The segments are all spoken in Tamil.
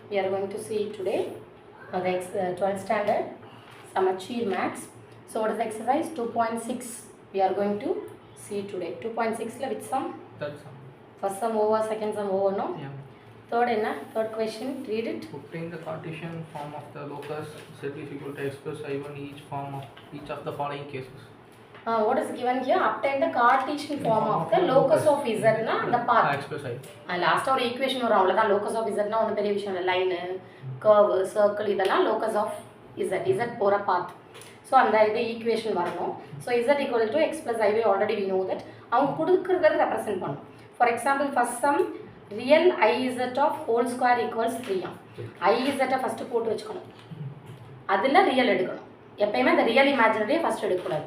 We are going to see today the 12th standard Samachir Maths. So what is the exercise? 2.6 we are going to see today. 2.6 la which sum? Third sum. First sum over, second sum over, no? Yeah. Third enna? Third question, read it. Obtain the Cartesian form of the locus z is equal to x plus I1 each of the following cases. What is given here? Obtain the Cartesian form of the locus of z na the path. X plus I. Last ஒரு equation வரும் அவ்வளவுதான். Locus of z னா ஒன்றும் பெரிய விஷயம் இல்லை. லைனு, கர்வ், சர்க்கிள் இதெல்லாம் locus of z போகிற path. ஸோ அந்த இது ஈக்குவேஷன் வரணும். So z equal to x plus I already we know that. அவங்க கொடுக்குறத ரெப்ரசென்ட் பண்ணணும். For example first sum real iz of whole square equals 3 iz first போட்டு வச்சுக்கணும். அதில் ரியல் எடுக்கணும். எப்பயுமே அந்த ரியல் இமேஜினரியை ஃபஸ்ட் எடுக்கக்கூடாது.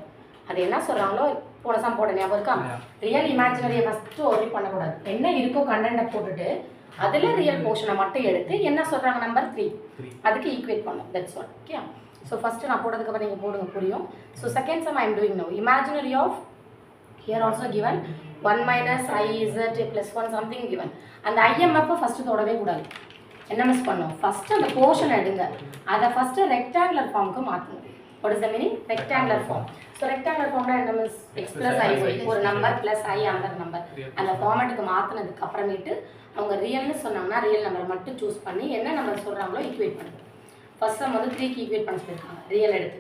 அது என்ன சொல்கிறாங்களோ போன சம் போட ஞாபகம் இருக்கா? ரியல் இமேஜினரியை ஃபஸ்ட்டு ஒரி பண்ணக்கூடாது. என்ன இருக்கோ கண்டென்ட்டை போட்டுட்டு அதில் ரியல் போர்ஷனை மட்டும் எடுத்து என்ன சொல்கிறாங்க நம்பர் 3 அதுக்கு ஈக்குவேட் பண்ணணும். That's all. Okay. So first நான் போட்டதுக்கப்புறம் நீங்கள் போடுங்க புரியும். So second sum I am doing now. Imaginary of here also given 1 minus iz plus 1 something given. அந்த IMF ஃபஸ்ட்டு தொடவே கூடாது. என்ன மிஸ் பண்ணோம்? ஃபஸ்ட்டு அந்த போர்ஷன் எடுங்க, அதை ஃபஸ்ட்டு ரெக்டாங்குலர் ஃபார்முக்கு மாற்றணும். what is the meaning? rectangular form. So rectangular ஃபார்ம்னா என்ன மிஸ்? x plus i ஒரு நம்பர் ப்ளஸ் ஐ அந்த நம்பர் அந்த ஃபார்மேட்டுக்கு மாற்றினதுக்கு அப்புறமேட்டு அவங்க ரியல்னு சொன்னாங்கன்னா ரியல் நம்பர் மட்டும் சூஸ் பண்ணி என்ன நம்பர் சொல்கிறாங்களோ ஈக்குவேட் பண்ணுங்க. ஃபர்ஸ்ட் சம் வந்து 3க்கு ஈக்குவேட் பண்ண சொல்லியிருக்காங்க ரியல் எடுத்து.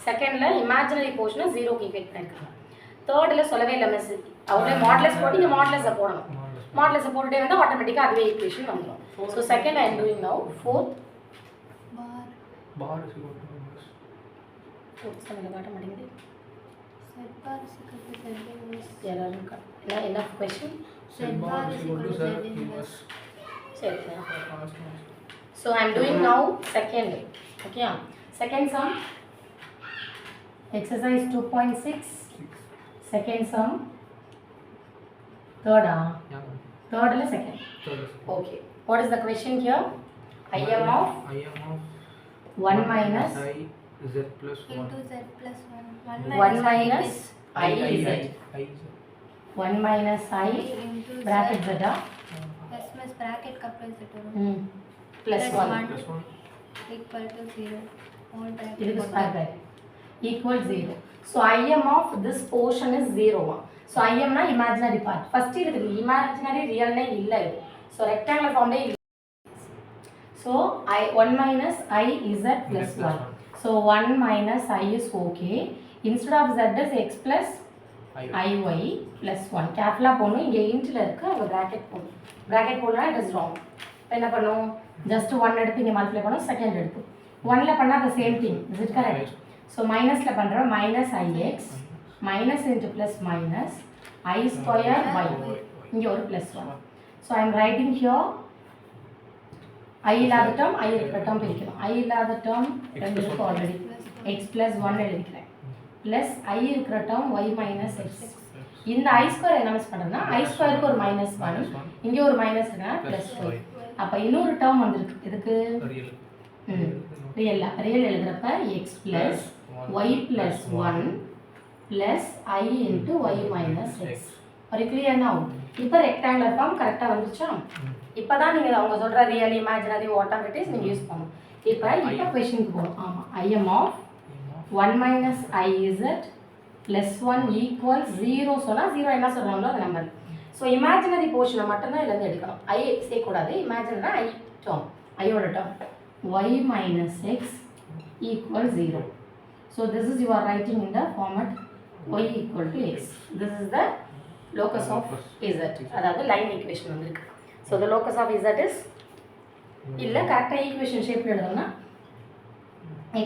செகண்டில் இமேஜினரி போர்ஷனை 0க்கு ஈக்குவேட் பண்ணியிருக்காங்க. தேர்டில் சொல்லவே இல்லை மிஸ், அவங்களே மாடலஸ் போட்டு இங்கே மாடலஸை போடணும். மாடலஸை போட்டுட்டே வந்தால் ஆட்டோமேட்டிக்காக அதுவே ஈக்குவேஷன் வந்துடும். So second I am doing now. Fourth bar is equal to fourth சம்மில் காட்ட மாட்டேங்குது. என்ன question? bar is equal to z inverse. சரி. So I am doing now second. Okay. Second sum exercise 2.6 second sum third third or second? Okay. What is the question here? IM of 1 minus I z plus 1 into z plus 1 1 minus I z 1 minus I into bracket z yes plus bracket couple z plus 1 equal to 0 all bracket it is square bracket equal 0. So IM of this portion is 0. So IM na imaginary part. First irukku imaginary real ne illa idu. So rectangular form la. So 1 minus I z plus 1. So 1 minus I is okay. Instead of z is x plus iy plus 1. Careful ah ponum inge int la irukku ava bracket ponum. Bracket போடனா it is wrong. என்ன பண்ணும்? just 1 எடுத்து இங்க மல்டிப்ளை பண்ணோம், செகண்ட் எடுத்து 1 ல பண்ணா the same thing. Is it correct? So minus la பண்றோம் minus ix minus into plus minus I square y இங்க ஒரு plus 1. So I am writing here I இல்லாத term I இருக்கிற term பிரிக்கணும். I இல்லாத term ரெண்டு இருக்கு ஆல்ரெடி x plus 1 எழுதிக்கிறேன் plus I இருக்கிற term y minus x. இந்த I square என்ன மிஸ் பண்றேன்னா I squareக்கு ஒரு minus 1 இங்க ஒரு minus இருக்குனா plus 5. அப்ப இன்னொரு term வந்திருக்கு. இதுக்கு real எழுதுறப்ப x plus y plus 1 plus I into y minus x. ஒரு clear now? இப்போ rectangular form கரெக்டா வந்துச்சா? இப்போதான் நீங்க அவங்க சொல்ற real imaginary whatever it is நீங்க யூஸ் பண்ணணும். இப்போ क्वेश्चनக்கு போறோம். ஆமா IM of 1 minus IZ plus 1 equals 0 சொன்னா 0 என்ன சொல்றாங்களோ அந்த நம்பர். ஸோ இமேஜினரி போர்ஷனை மட்டும்தான் இதுல இருந்து எடுக்கணும். I சேர்க்கக்கூடாது. இமேஜினரினா I term ஐயோட term y minus x equals 0. So this is you are writing in the format y equal to x. This is the locus of z. அதாவது லைன் ஈக்குவேஷன் வந்திருக்கு. So the locus of z is இல்ல கரெக்டா ஈக்குவேஷன் ஷேப்ல எழுதணும்னா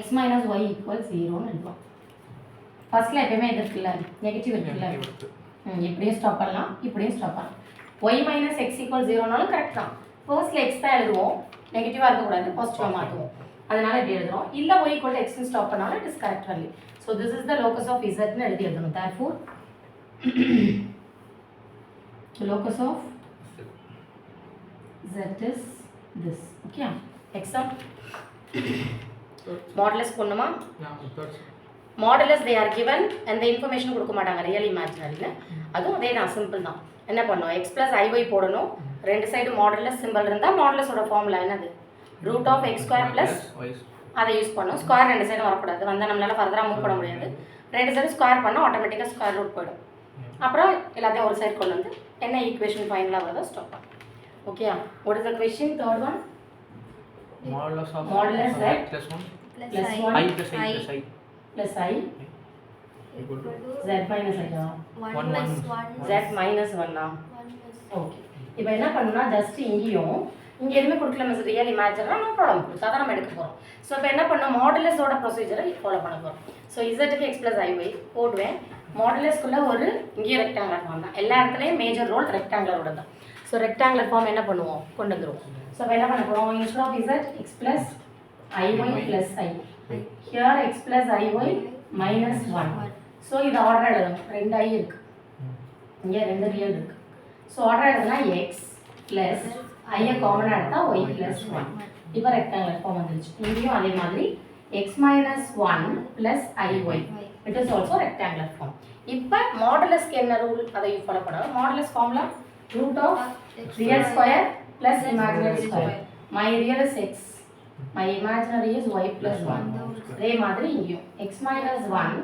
x minus y equals 0 ன்னு எழுதலாம். ஃபர்ஸ்ட்ல எப்பவுமே இது இருக்குல்ல நெகட்டிவ் இருக்குல்ல இப்படியே ஸ்டாப் பண்ணலாம், இப்படியே ஸ்டாப் பண்ணலாம். y minus x equals 0 னாலும் கரெக்ட் தான். ஃபர்ஸ்ட்ல x தான் எழுதுவோம், நெகட்டிவா இருக்க கூடாது, பாசிட்டிவா மாத்துவோம். அதனால இப்படி எழுதுறோம். இல்ல y equal to x ன்னு ஸ்டாப் பண்ணாலும் it is correct only. So this is the locus of z ன்னு எழுதி எழுதணும். Therefore the locus of z is this. Okay? Example modulus பண்ணுமா? Modulus they are given and the information கொடுக்க மாட்டாங்க ரியல் இமேஜினரியில. அதுவும் அதே தான், சிம்பிள் தான். என்ன பண்ணோம்? x plus iy போடணும். ரெண்டு சைடு மாடுலஸ் சிம்பிள் இருந்தால் மாடுலஸோட ஃபார்முலா என்னது? Root of X square plus அதை யூஸ் பண்ணோம். ஸ்கொயர் ரெண்டு சைடும் வரக்கூடாது, வந்தால் நம்மளால் ஃபர்தராக மூவ் பண்ண முடியாது. ரெண்டு சைடு ஸ்கொயர் பண்ணால் ஆட்டோமேட்டிக்காக ஸ்கொயர் ரூட் போயிடும். அப்புறம் எல்லாத்தையும் ஒரு சைடு கொண்டு வந்து என்ன ஈக்குவேஷன் ஃபைனலாக வருதோ ஸ்டாப் பண்ணும். Okay, what is the question? Third one, modulus of modulus z z plus 1 plus I 1 I plus I plus I plus I equal to z minus I. 1 plus 1 z minus 1 ah? 1 plus okay, இப்போ என்ன பண்ணணும்னா ஜஸ்ட் இங்கேயும் இங்கே எதுவுமே கொடுக்கல மிஸ், ரியல் இமேஜினா நோ ப்ராப்ளம், கொடுத்தா தான் நம்ம எடுக்க போகிறோம். ஸோ இப்போ என்ன பண்ணோம், மாடுலஸோட ப்ரொசீஜரை ஃபாலோ பண்ண போகிறோம். ஸோ இசட்டுக்கு எக்ஸ் ப்ளஸ் ஐஒய் போடுவேன். மாடுலஸ்க்குள்ளே ஒரு இங்கேயும் ரெக்டாங்குலர் ஃபார்ம் தான், எல்லா இடத்துலையும் மேஜர் ரோல் ரெக்டாங்குலரோட தான். ஸோ ரெக்டாங்குலர் ஃபார்ம் என்ன பண்ணுவோம், கொண்டு வந்துடுவோம். ஸோ இப்போ என்ன பண்ண போகிறோம், instead of z x plus i y plus i, here x plus i y minus 1. So இது ஆர்டர் எழுதணும், ரெண்டு ஐ இருக்குது, இங்கே ரெண்டு ரியல் இருக்குது. ஸோ ஆர்டர் எழுதுனா எக்ஸ் ப்ளஸ் ஐயை காமனாக எடுத்தால் ஒய் ப்ளஸ் 1. இப்போ ரெக்டாங்குலர் ஃபார்ம் வந்துருச்சு. இங்கேயும் அதே மாதிரி x minus 1 plus i y, it is also rectangular form. இப்போ மாடுலஸ்க்கு என்ன ரூல் அதை ஃபாலோ பண்ணணும். மாடுலஸ் ஃபார்ம்ல root of real square plus imaginary square. My real is x, my imaginary is y plus 1. அதே மாதிரி இங்கேயும் x minus 1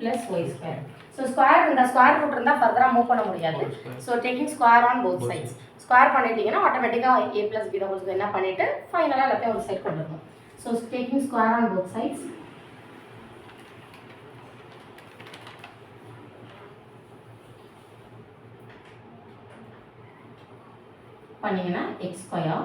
plus y square. So square, இந்த ஸ்கொயர் ரூட் இருந்தால் ஃபர்தராக மூவ் பண்ண முடியாது. So taking square on both sides, square பண்ணிட்டீங்கன்னா ஆட்டோமேட்டிக்காக a plus b the whole square என்ன பண்ணிவிட்டு ஃபைனலாக எல்லாத்தையும் ஒரு சைட் கொண்டு வரணும். So taking square on both sides, பண்ணிங்கன்னா x square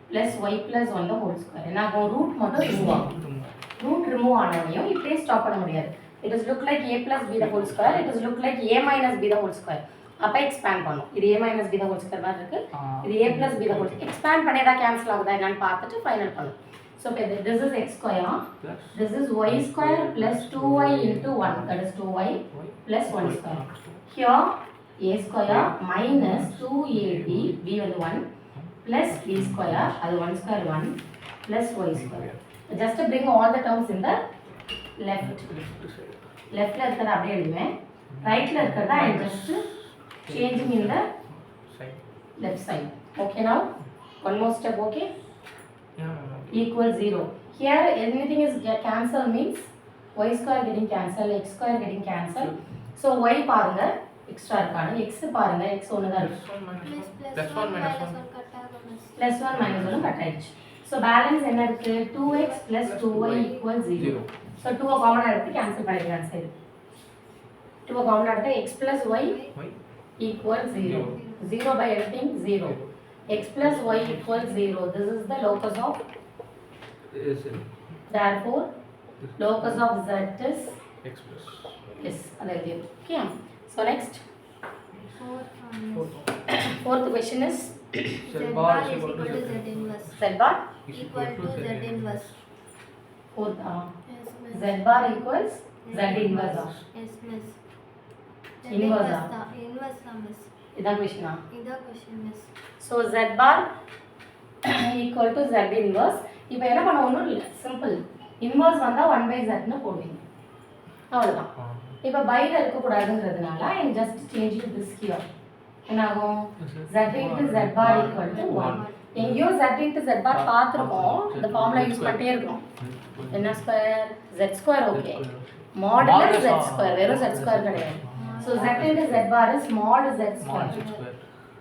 plus y plus 1 the whole square. என்ன ஆகும், ரூட் மட்டும் ரிமூவ் ஆகும். ரூட் ரிமூவ் ஆனதையும் இப்படியே ஸ்டாப் பண்ண முடியாது. It is look like a plus b the whole square, it is look like a minus b the whole square. அப்போ எக்ஸ்பேண்ட் பண்ணும், இது a minus b the whole square மாதிரி இருக்குது, இது a plus b the whole square. Expand பண்ணி தான் கேன்சல் ஆகுதா என்னன்னு பார்த்துட்டு ஃபைனல் பண்ணும். ஸோ இப்போ this is x square, this is y square plus 2y into 1, that is 2y plus 1 square. Here a square minus 2ab, b வந்து 1 plus b square, அது 1 square 1 plus y square. Just to bring all the terms in the left. Leftல இருக்கிறத அப்படியே எழுதுவேன், ரைட்ல இருக்கிறத I am just changing in the left side. Okay, now one more step. Okay, equal 0. Here anything is cancel means y square getting cancelled, x square getting cancelled. So y பாருங்க எக்ஸ்ட்ரா இருக்கானு, x பாருங்க x ஒன்று தான் இருக்கு, plus 1 minus 1 கட் ஆகும் மிஸ். plus 1 minus 1 கட் ஆயிடுச்சு. ஸோ பேலன்ஸ் என்ன இருக்கு, 2x plus 2y equals 0. So 2 காமனாக எடுத்து கேன்சல் பண்ணிக்கலாம் சைடு. 2 காமனாக எடுத்து x plus y equals 0. 0 by everything 0. x plus y equals 0. This is the locus of, therefore locus of z is x plus yes. Okay, so next 4 fourth question is z bar is equal to z inverse. z bar Equal to z inverse. fourth Yes miss. z bar equals z inverse. Yes miss. Inverse ah? Inverse தான் miss. இதான் question ah? இதான் question miss. So z bar equal to z inverse. இப்போ என்ன பண்ண ஒன்றும் இல்லை, சிம்பிள். இன்வர்ஸ் வந்தால் 1/z ன்னு போடுவீங்க, அவ்வளோதான். இப்போ பையில் இருக்கக்கூடாதுங்கிறதுனால I am just changing this here. என்ன ஆகும், z into z bar equal to 1. எங்கேயோ z into z bar பார்த்துருக்கோம், இந்த ஃபார்முலா யூஸ் பண்ணிட்டே இருக்கோம். என்ன square, z square. Okay, modulus z square, வெறும் z ஸ்கொயர் கிடையாது. So z into z bar is mod z square.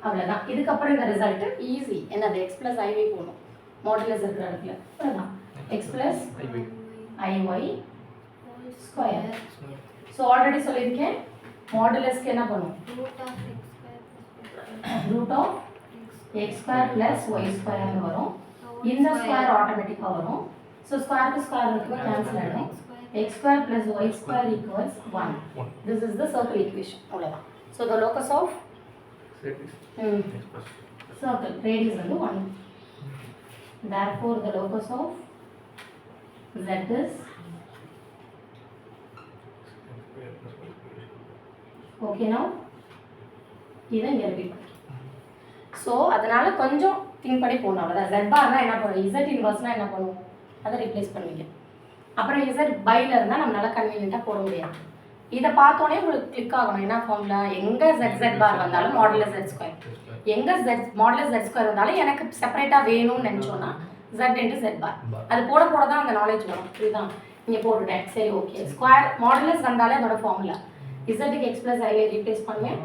அவ்வளோதான். இதுக்கப்புறம் இந்த ரிசல்ட் ஈஸி, என்னது x plus iy போகணும் மாடுலஸ் இருக்கிற இடத்துல, அவ்வளோதான். x plus iy square. So already சொல்லியிருக்கேன், மாடுலஸ்க்கு என்ன பண்ணும், Root of x square plus root of x square plus y ஸ்கொயர்னு வரும். இந்த ஸ்கொயர் ஆட்டோமேட்டிக்காக வரும். ஸோ ஸ்கொயருக்கு ஸ்கொயர் இருக்கும், கேன்சல் ஆகிடும். X square plus y square equals 1. This is the circle equation, அவ்வளோதான். So the locus of circle radius வந்து 1. Therefore the locus of z is okay. Now இதை இங்கே ரிப்பீட் பண்ணி, ஸோ அதனால கொஞ்சம் திங்க் பண்ணி போகணும், அவ்வளோதான். z பார்னா என்ன பண்ணுவோம், z இன்வர்ஸ்னால் என்ன பண்ணுவோம், அதை ரீப்ளேஸ் பண்ணுவீங்க. அப்புறம் z பையில் இருந்தால் நம்மளால கன்வீனியண்ட்டாக போட முடியாது. இதை பார்த்தோன்னே உங்களுக்கு கிளிக் ஆகணும், என்ன ஃபார்முலா, எங்கே z பார் வந்தாலும் மாடுலஸ் z ஸ்கொயர், எங்கே z மாடுலஸ் z ஸ்கொயர் வந்தாலும் எனக்கு செப்பரேட்டாக வேணும்னு நினச்சோன்னா z into z bar. Bar. அது போட போட தான் அந்த நாலேஜ் வரும். புரியுதா? இங்கே போட்டுட்டேன். சரி ஓகே. ஸ்கொயர் மாடுலஸ் வந்தாலே அதோட ஃபார்முலா இசட்டுக்கு எக்ஸ் ப்ளஸ் ஐவே ரீப்ளேஸ் பண்ணுவேன்.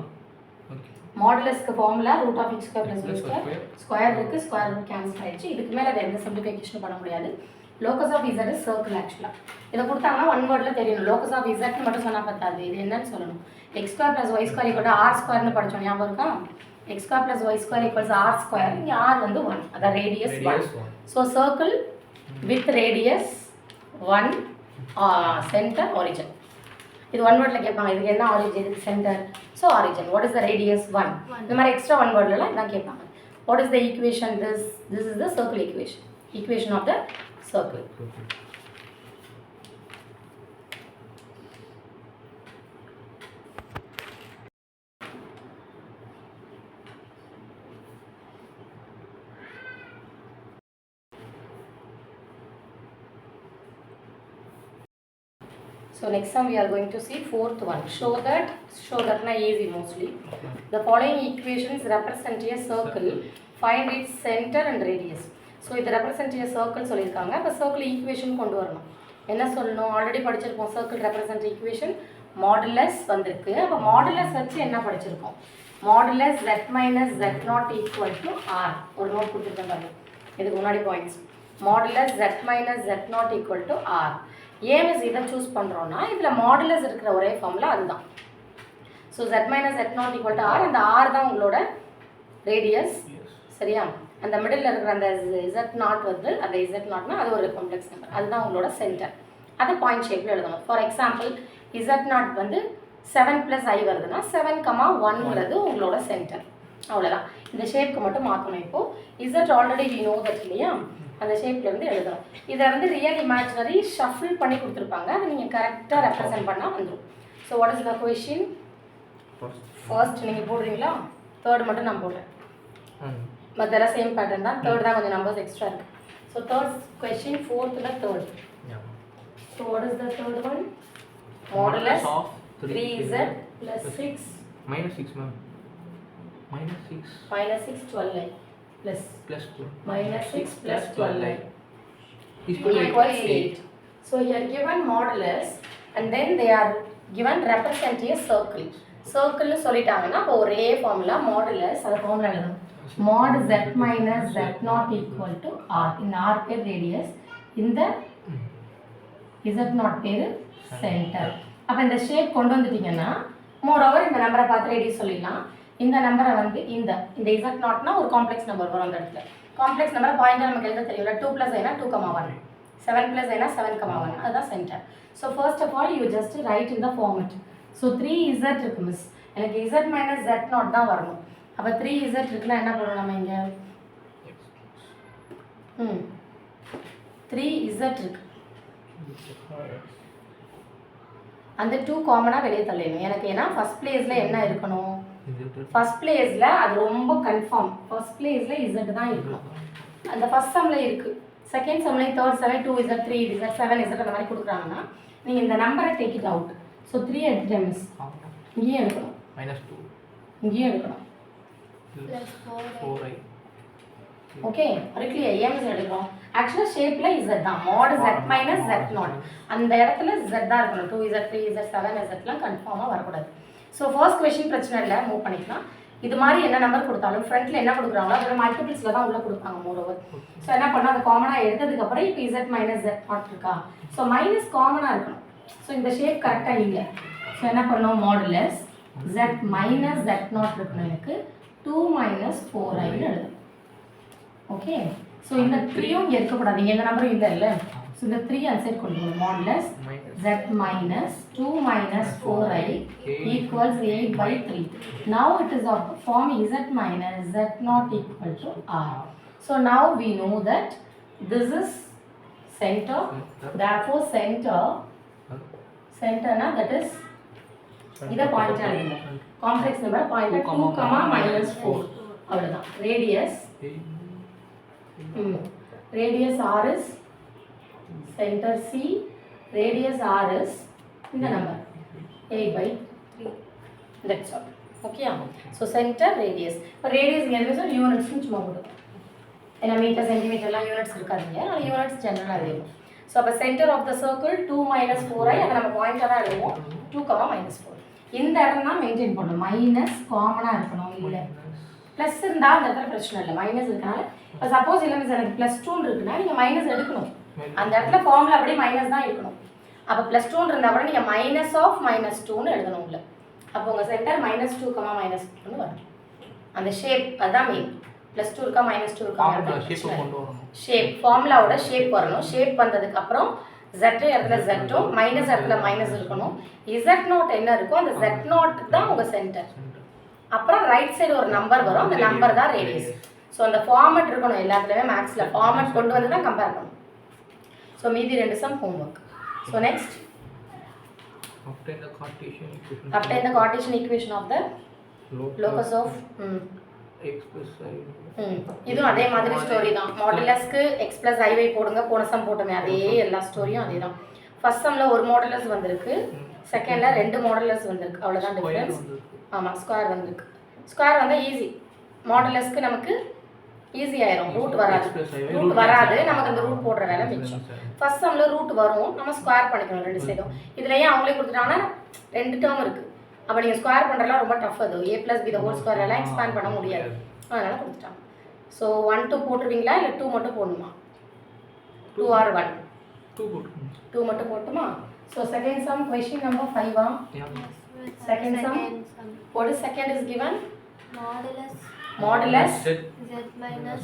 மாடுலஸ்க்கு formula root of X square plus y square. Square இருக்குது, ஸ்கொயர் ரூட் கேன்சல் ஆயிடுச்சு. இதுக்கு மேலே அதை எந்த சிம்பிளிஃபிகேஷனும் பண்ண முடியாது. Locus of z is circle ஆக்சுவலாக. இதை கொடுத்தாங்கன்னா ஒன் வேர்டில் தெரியணும். லோக்கஸ் ஆஃப் இசட்னு மட்டும் சொன்னால் பத்தாது. இது என்னன்னு சொல்லணும். X square plus y square equal r ஸ்கொயர்னு படித்தோம், ஞாபகம் இருக்கா? X square plus y square equals r square. இங்கே ஆர் வந்து 1, அதான் radius 1. So circle with radius 1, centre origin. இது ஒன் வேர்டில் கேட்பாங்க. இதுக்கு என்ன ஆரிஜின், இதுக்கு centre. So origin. What is the radius 1. இந்த மாதிரி எக்ஸ்ட்ரா ஒன் வேர்ட்லாம் இதான் கேட்பாங்க. What is the equation, this is the circle equation. Equation of the circle. So next time we are going to see fourth one. Show that na easy mostly. The following equations represent a circle. Find its center and radius. So இது represent a circle சொல்லியிருக்காங்க. இப்போ circle equation கொண்டு வரணும். என்ன சொல்லணும்? ஆல்ரெடி படிச்சிருக்கோம். circle represent equation மாடுலஸ் வந்திருக்கு. அப்போ மாடுலஸ் வச்சு என்ன படிச்சிருக்கோம்? Modulus z minus z0 equal to r. ஒரு நோட் கொடுத்துருக்கேன் பாருங்க. இதுக்கு முன்னாடி points. Modulus z minus z0 equal to r. ஏன் மிஸ் இதை சூஸ் பண்ணுறோன்னா இதில் மாடுலஸ் இருக்கிற ஒரே ஃபார்முலா அதுதான். So z minus z0 equal to r. அந்த r தான் உங்களோட ரேடியஸ். சரியா? அந்த மிடில் இருக்கிற அந்த z0 வந்து அந்த z0னா அது ஒரு காம்ப்ளெக்ஸ் நம்பர். அதுதான் உங்களோட சென்டர். அதை பாயிண்ட் ஷேப்பில் எழுதணும். ஃபார் எக்ஸாம்பிள் z0 வந்து 7 + i வருதுன்னா 7,1ங்கிறது உங்களோட சென்டர். அவ்வளோதான். இந்த ஷேப்க்கு மட்டும் மாற்றணும். இப்போது z already we know that இல்லையா? அந்த ஷேப்பில் வந்து எழுதணும். இதை வந்து ரியல் இமேஜினரி ஷஃபிள் பண்ணி கொடுத்துருப்பாங்க. அதை நீங்கள் கரெக்டாக ரெப்ரசென்ட் பண்ணால் வந்துடும். So what is the question? First நீங்கள் போடுறீங்களா? தேர்ட் மட்டும் நான் போடுறேன். மற்றெல்லாம் சேம் பேட்டர்ன் தான். தேர்ட் தான் கொஞ்சம் நம்பர்ஸ் எக்ஸ்ட்ரா இருக்குது. ஸோ தேர்ட் கொஷின் ஃபோர்த்தில் third. So what is the third one? Modulus 3z + 6 -6 ma'am. -6 -6 12i plus +2 -6 + 12i equals 8. So here given modulus and then they are given represent a circle. Circle சொல்லிட்டாங்கன்னா அப்போ ஒரே ஃபார்முலா மாடுலஸ். அந்த ஃபார்முலா எழுதணும். mod z minus z0 equal to r. இந்த r பேர் ரேடியஸ், இந்த z0 பேர் சென்டர். அப்போ இந்த ஷேப் கொண்டு வந்துட்டீங்கன்னா மோரோவர் இந்த நம்பரை பார்த்து ரேடியஸ் சொல்லிடலாம். இந்த நம்பரை வந்து இந்த z0னா ஒரு காம்ப்ளெக்ஸ் நம்பர் வரும். அந்த இடத்துல காம்ப்ளெக்ஸ் நம்பர் பாயிண்டர் நமக்கு எழுத தெரியல. 2 + i னா 2,1, 7 + i னா 7,1. அதுதான் centre. So first of all you just write in the format. So 3z இருக்கு மிஸ். எனக்கு z minus z0 தான் வரணும். அப்போ 3z இருக்குன்னா என்ன பண்ணுவோம் நம்ம இங்கே? 3z இருக்கு. அந்த 2 காமனாக வெளியே தள்ளிடணும். எனக்கு ஏன்னா ஃபர்ஸ்ட் பிளேஸில் என்ன இருக்கணும்? ஃபர்ஸ்ட் பிளேஸில் அது ரொம்ப கன்ஃபார்ம். ஃபர்ஸ்ட் பிளேஸில் இசட் தான் இருக்கணும். அந்த ஃபர்ஸ்ட் சம்மில் இருக்குது. செகண்ட் சம்மில் தேர்ட் சம்மில் 2z 3z 7z அந்த மாதிரி கொடுக்குறாங்கன்னா நீங்கள் இந்த நம்பரை டேக் இட் அவுட். ஸோ 3 எடுத்துட்டேன் மிஸ். இங்கேயும் எடுக்கணும், -2 இங்கேயும் எடுக்கணும். +4i. ஓகே, இருக்குல்லையா? ஏன் மிஸ் எடுக்கிறோம்? ஆக்சுவலாக ஷேப்பில் இசட் தான். mod z minus z0. அந்த இடத்துல z தான் இருக்கணும். 2z 3z 7zலாம் கன்ஃபார்மாக வரக்கூடாது. ஸோ ஃபர்ஸ்ட் கொஷின் பிரச்சனை இல்லை, மூவ் பண்ணிக்கலாம். இது மாதிரி என்ன நம்பர் கொடுத்தாலும் ஃப்ரண்ட்டில் என்ன கொடுக்குறாங்களோ அதோட மல்டிபிள்ஸில் தான் உள்ளே கொடுப்பாங்க மோரோவர். ஸோ என்ன பண்ணால் அதை காமனாக எடுத்ததுக்கப்புறம் இப்போ z minus z0 இருக்கா? ஸோ மைனஸ் காமனாக இருக்கணும். ஸோ இந்த ஷேப் கரெக்டாக இல்லை. ஸோ என்ன பண்ணோம்? மாடுலஸ் z minus z0 இருக்கணும். எனக்கு 2 - 4i எழுதணும். ஓகே, ஸோ இந்த 3யும் இங்கே இருக்கக்கூடாது. இங்கே எந்த நம்பரும் இல்லை இல்லை. ஸோ இந்த 3 அன்சைட் கொண்டு போகணும். Modulus z minus 2 - 4i equals 8/3. Now it is of the form z minus z0 equal to r. So now we know that this is center. Therefore center na that is இதை பாயிண்ட் ஆகிடுங்க. காம்ப்ளெக்ஸ் நம்பர் பாயிண்ட் 2, -4 அவ்வளோதான். Radius radius r is center c, radius r is இந்த number 8/3. That's all. Okay. So center radius. இப்போ radius இங்கே எதுவுமே யூனிட்ஸ்னு சும்மா போட்டுக்கோம். ஏன்னா மீட்டர் சென்டிமீட்டர்லாம் யூனிட்ஸ் இருக்காதுங்க, அதனால் யூனிட்ஸ் ஜென்ரலாக எழுதுவோம். ஸோ அப்போ centre of the circle 2 - 4i, அதை நம்ம பாயிண்டாக தான் எழுதுவோம். 2, -4. இந்த இடம் தான் மெயின்டைன் பண்ணணும். மைனஸ் காமனாக இருக்கணும், இல்லை ப்ளஸ் இருந்தால் அந்த இடத்துல பிரச்சனை இல்லை. மைனஸ் இருக்கனால இப்போ சப்போஸ் இல்லை மிஸ் எனக்கு +2 இருக்குன்னா நீங்கள் மைனஸ் எடுக்கணும். அந்த இடத்துல ஃபார்முலா அப்படியே மைனஸ் தான் இருக்கணும். அப்போ +2 இருந்தால் கூட நீங்கள் -2ன்னு எழுதணும் உள்ள. அப்போ உங்கள் சென்டர் -2, -2ன்னு வரும். அந்த ஷேப் அதுதான் மெயின். +2 இருக்கா -2 இருக்கா, ஷேப் ஃபார்முலாவோட ஷேப் வரணும். ஷேப் வந்ததுக்கப்புறம் Z இடத்துல Z-ம் மைனஸ் இடத்துல மைனஸ் இருக்கணும். Z0 என்ன இருக்கோ அந்த Z0 தான் உங்கள் சென்டர். அப்புறம் ரைட் சைடு ஒரு நம்பர் வரும், அந்த நம்பர் தான் ரேடியஸ். ஸோ அந்த ஃபார்மட் இருக்கணும் எல்லாத்துலேயுமே. மேக்ஸில் ஃபார்மட் கொண்டு வந்து தான் கம்பேர் பண்ணணும். ஸோ மீதி 2 sum homework. So next obtain the Cartesian equation of the locus of x plus y. இதுவும் அதே மாதிரி ஸ்டோரி தான். மாடுலஸ்க்கு x + iy போடுங்க, போன சம் போட்டோமே அதே எல்லா ஸ்டோரியும் அதே தான். ஃபர்ஸ்ட் சம்மில் ஒரு மாடுலஸ் வந்திருக்கு, செகண்டில் 2 மாடுலஸ் வந்திருக்கு, அவ்வளோதான் டிஃப்ரென்ஸ். ஆமாம், ஸ்கொயர் வந்திருக்கு. ஸ்கொயர் வந்தால் ஈஸி. மாடுலஸ்க்கு நமக்கு ஈஸி ஆயிரும், ரூட் வராது. நமக்கு அந்த ரூட் போடுற வேலை மிச்சம். ஃபர்ஸ்ட் சம்மில் ரூட் வரும், நம்ம ஸ்கொயர் பண்ணிக்கணும் 2 சைடும். இதுலையே அவங்களே கொடுத்துட்டாங்கன்னா 2 டேர்ம் இருக்குது. அப்போ நீங்கள் ஸ்கொயர் பண்ணுறதுலாம் ரொம்ப டஃப். அது a + b ஹோல் ஸ்கொயர் எல்லாம் எக்ஸ்பேண்ட் பண்ண முடியாது, அதனால் கொடுத்துட்டாங்க. ஸோ 1, 2 போட்டுருவீங்களா இல்லை 2 மட்டும் போடணுமா? 2 or 1? 2 மட்டும் போட்டுமா? So second sum question number 5. Second sum what is second is given? Modulus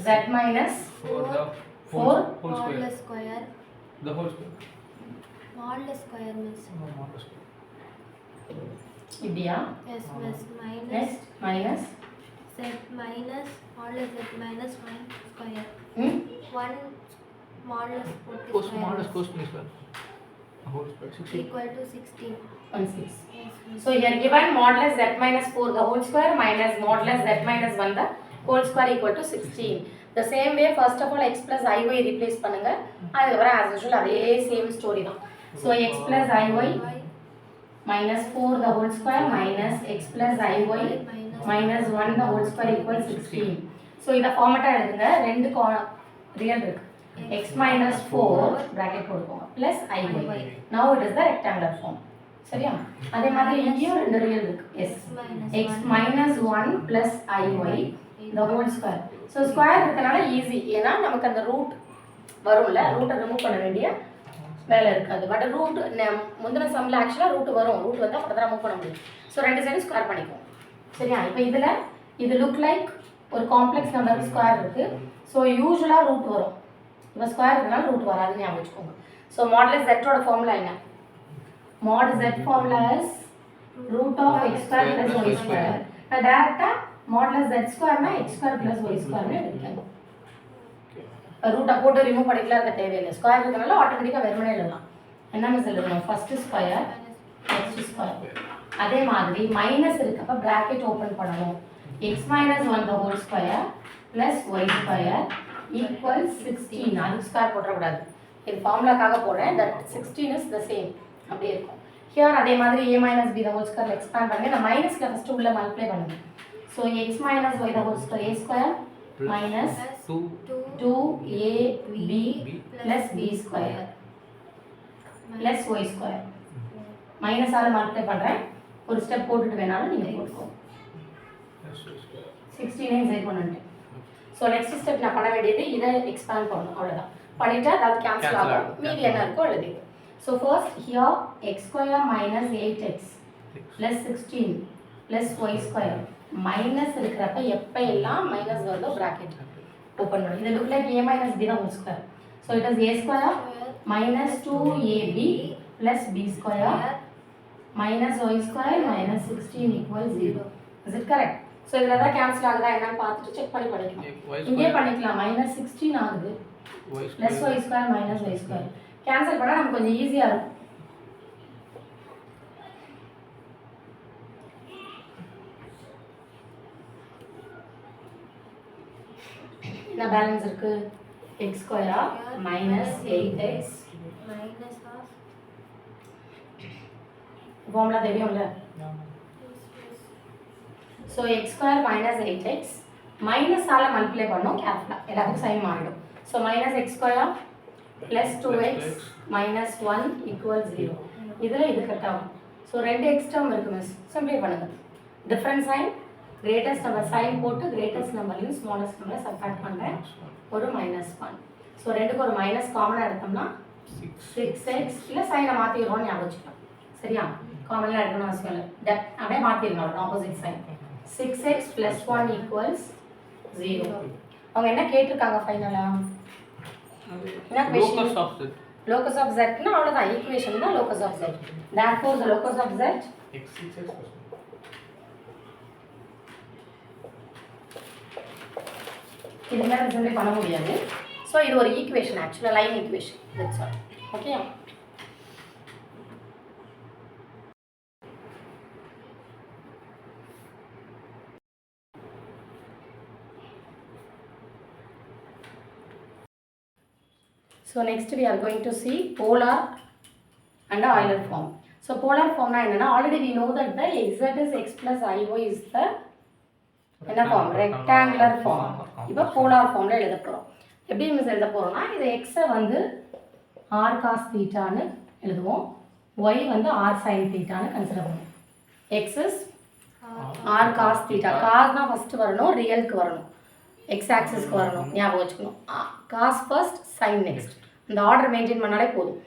z minus 4 modulus square. The whole square. Modulus square means இப்படியா? yes miss next minus z minus modulus z minus 1 square. 1 modulus cos square. The whole square. 16. Equal to 16. 16. Yes miss. So here given modulus z minus 4 the whole square minus modulus z minus 1 the whole square equal to 16. The same way first of all x plus iy replace பண்ணுங்க. அதுக்கப்புறம் as usual அதே same story தான். So x plus iy minus 4 the whole square minus x plus iy minus 1 the whole square equal 16. So இத ஃபார்மட்டா எழுதுங்க. ரெண்டு ரியல் இருக்கு. x minus 4 bracket போடுவோம் plus iy. Now it is the rectangular form. சரியா? அதே மாதிரி இங்கேயும் ரெண்டு ரியல் இருக்கு. yes x minus 1 plus iy the whole square. So square இருக்கனால ஈஸி. ஏன்னா நமக்கு அந்த ரூட் வரும்ல, ரூட்டை ரிமூவ் பண்ண வேண்டிய வேலை இருக்காது. பட் ரூட் முந்தின சம்மில் ஆக்சுவலாக ரூட் வரும், ரூட் வந்தால் ஃபர்தராக மூவ் பண்ண முடியும். ஸோ 2 சைடும் ஸ்கொயர் பண்ணிக்குவோம். சரியா? இப்போ இதில் இது லுக் லைக் ஒரு காம்ப்ளெக்ஸ் நம்பருக்கு ஸ்கொயர் இருக்குது. ஸோ யூஸ்வலாக ரூட் வரும். இப்போ ஸ்கொயர் இருக்கனால ரூட் வராதுன்னு ஞாபகம் வச்சுக்கோங்க. ஸோ மாடுலஸ் ஜெட்டோட ஃபார்முலா என்ன? mod z formula is root of x square plus y square. நான் டைரக்டா modulus z square னா x square plus y square னு எடுக்கலாம். ரூட்டை போட்டு ரிமூவ் பண்ணிக்கலாம் இருக்க தேவையில்லை. ஸ்கொயர் இருக்கனால ஆட்டோமேட்டிக்காக வெறுமனே எழுதலாம். என்ன மிஸ் எழுதணும்? First square next square. அதே மாதிரி மைனஸ் இருக்கப்ப பிராக்கெட் ஓப்பன் பண்ணணும். x minus 1 the whole square plus y square equals 16. அதுக்கு ஸ்கொயர் போடக்கூடாது, இது ஃபார்முலாக்காக போடுறேன். தட் 16 is the same அப்படியே இருக்கும். ஹியர் அதே மாதிரி a minus b the whole square expand பண்ணுங்க. இந்த மைனஸ்ல ஃபர்ஸ்ட் உள்ள மல்டிப்ளை பண்ணுங்க. So x minus y the whole square a square minus 2ab plus b square plus y square. Minus ஆல மல்டிப்ளை பண்றேன். ஒரு ஸ்டெப் போட்டுட்டு வேணாலும் நீங்க போட்டுக்கோங்க. 16 இன்சைட் பண்ணிட்டேன். ஸோ நெக்ஸ்ட் ஸ்டெப் நான் பண்ண வேண்டியது இதை எக்ஸ்பேண்ட் பண்ணணும், அவ்வளோதான். பண்ணிவிட்டு அதாவது கேன்சல் ஆகும், மீதி என்ன இருக்கோ எழுதி. So first here x square minus 8x plus 16 plus y square minus இருக்கிறப்ப எப்போ எல்லாம் மைனஸ் வருதோ ப்ராக்கெட் ஓப்பன் பண்ணும். இது look like a minus b தான் whole square. So it is a square minus 2ab plus b square minus y square minus 16 equal 0. Is it correct? So இதில் தான் கேன்சல் ஆகுதா என்னன்னு பார்த்துட்டு செக் பண்ணி பண்ணிக்கலாம். இங்கே பண்ணிக்கலாம். மைனஸ் 16 ஆகுது plus y square minus y square. Cancel பண்ணால் நமக்கு கொஞ்சம் ஈஸியாக இருக்கும். என்ன பேலன்ஸ் இருக்கு? எக்ஸ் ஸ்கொயரா minus 8x minus of formula தெரியும்ல. So x square minus 8x மைனஸால் மல்டிப்ளை பண்ணோம் கேர்ஃபுல்லாக, எல்லாத்துக்கும் சைன் மாறிடும். So minus x square plus 2x minus 1 equal 0. இதில் இது கட் ஆகும். ஸோ 2 எக்ஸ் டேர்ம் இருக்குது மிஸ், சிம்பிளை பண்ணுங்கள். Different sign, greatest number sign போட்டு கிரேட்டஸ்ட் நம்பர்லையும் ஸ்மாலஸ்ட் நம்பரை சப்ட்ராக்ட் பண்ணுறேன், ஒரு -1. ஸோ ரெண்டுக்கு ஒரு மைனஸ் காமனாக எடுத்தோம்னா 6x, இல்லை சைனை மாற்றிடுறோம்னு ஞாபகம் வச்சுக்கலாம். சரியா, காமனாக எடுக்கணும்னு அவசியம் இல்லை, அப்படியே மாற்றிடணும் ஆப்போசிட் சைன். 6x + 1 equals 0. அவங்க என்ன கேட்டிருக்காங்க ஃபைனலாக? என்ன கொஸ்டின்? லோக்கஸ் ஆஃப் z னா அவ்வளவுதான், ஈக்குவேஷன் தான் locus of z. therefore the locus of z இது மேலே சிம்பிளை பண்ண முடியாது. ஸோ இது ஒரு ஈக்குவேஷன், ஆக்சுவலாக line equation, that's all. Okay, so next we are going to see polar and Euler form. So polar form na enna, already we know that the z is x plus iy is the enna form, rectangular form. இப்போ polar form ல எழுத போறோம். எப்படி மிஸ் எழுத போறோம்னா, இது x வந்து r cos theta னு எழுதுவோம், y வந்து r sin theta னு கன்சிடர் பண்ணுவோம். x is r cos theta, cos னா ஃபர்ஸ்ட் வரணும், ரியலுக்கு வரணும், x ஆக்சிஸ்க்கு வரணும், ஞாபகம் வச்சுக்கணும். cos first, sin next, இந்த ஆர்டர் மெயின்டைன் பண்ணாலே போதும்.